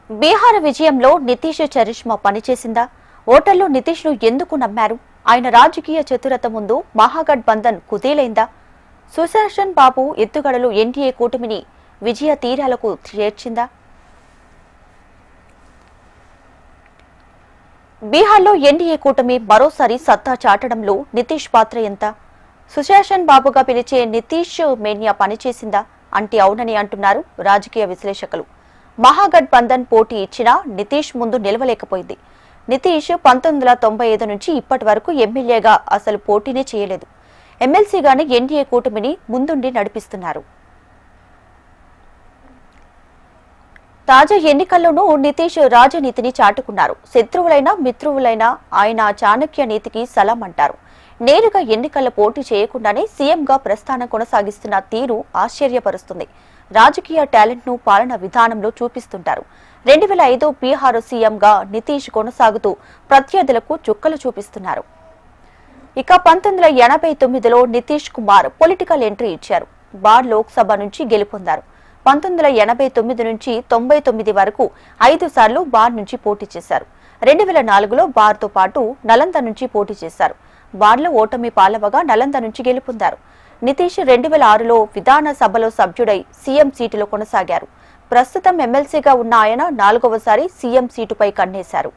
బీహార్ విజయంలో నితీష్ చరిష్మా పనిచేసిందా? ఓటర్లు నితీష్ ను ఎందుకు నమ్మారు? ఆయన రాజకీయ చతురత ముందు మహాగఠబంధన్ కుదేలైందా? సుశాసన్ బాబు ఎత్తుగడలు ఎన్డీఏ కూటమిని విజయ తీరాలకు చేర్చిందా? బీహార్లో ఎన్డీఏ కూటమి మరోసారి సత్తా చాటడంలో నితీష్ పాత్ర ఎంత? సుశాసన్ బాబుగా పిలిచే నితీష్ మేనియా పనిచేసిందా అంటే అవునని అంటున్నారు రాజకీయ విశ్లేషకులు. మహాగఠబంధన్ పోటీ ఇచ్చినా నితీష్ ముందు నిలవలేకపోయింది. నితీష్ 1995 నుంచి ఇప్పటి వరకు ఎమ్మెల్యేగా అసలు పోటీనే చేయలేదు. ఎమ్మెల్సీగానే ఎన్డీఏ కూటమిని ముందుండి నడిపిస్తున్నారు. తాజా ఎన్నికల్లోనూ నితీష్ రాజనీతిని చాటుకున్నారు. శత్రువులైనా మిత్రువులైనా ఆయన చాణక్య నీతికి సలాం అంటారు. నేరుగా ఎన్నికల్లో పోటీ చేయకుండానే సీఎంగా ప్రస్థానం కొనసాగిస్తున్న తీరు ఆశ్చర్యపరుస్తుంది. రాజకీయ టాలెంట్ ను పాలన విధానంలో చూపిస్తుంటారు. 2005 బీహార్ సీఎంగా నితీష్ కొనసాగుతూ ప్రత్యర్థులకు చుక్కలు చూపిస్తున్నారు. ఇక 1989లో నితీష్ కుమార్ పొలిటికల్ ఎంట్రీ ఇచ్చారు. బార్ లోక్సభ నుంచి గెలుపొందారు. 1989 నుంచి 99 వరకు 5 సార్లు బార్ నుంచి పోటీ చేశారు. 2004లో బార్తో పాటు నలంద నుంచి పోటీ చేశారు. బార్లో ఓటమి పాలవగా నలంద నుంచి గెలుపొందారు. నితీష్ 2006లో విధాన సభలో సభ్యుడై సీఎం సీటులో కొనసాగారు. ప్రస్తుతం ఎమ్మెల్సీగా ఉన్న ఆయన 4వసారి సీఎం సీటుపై కన్నేశారు.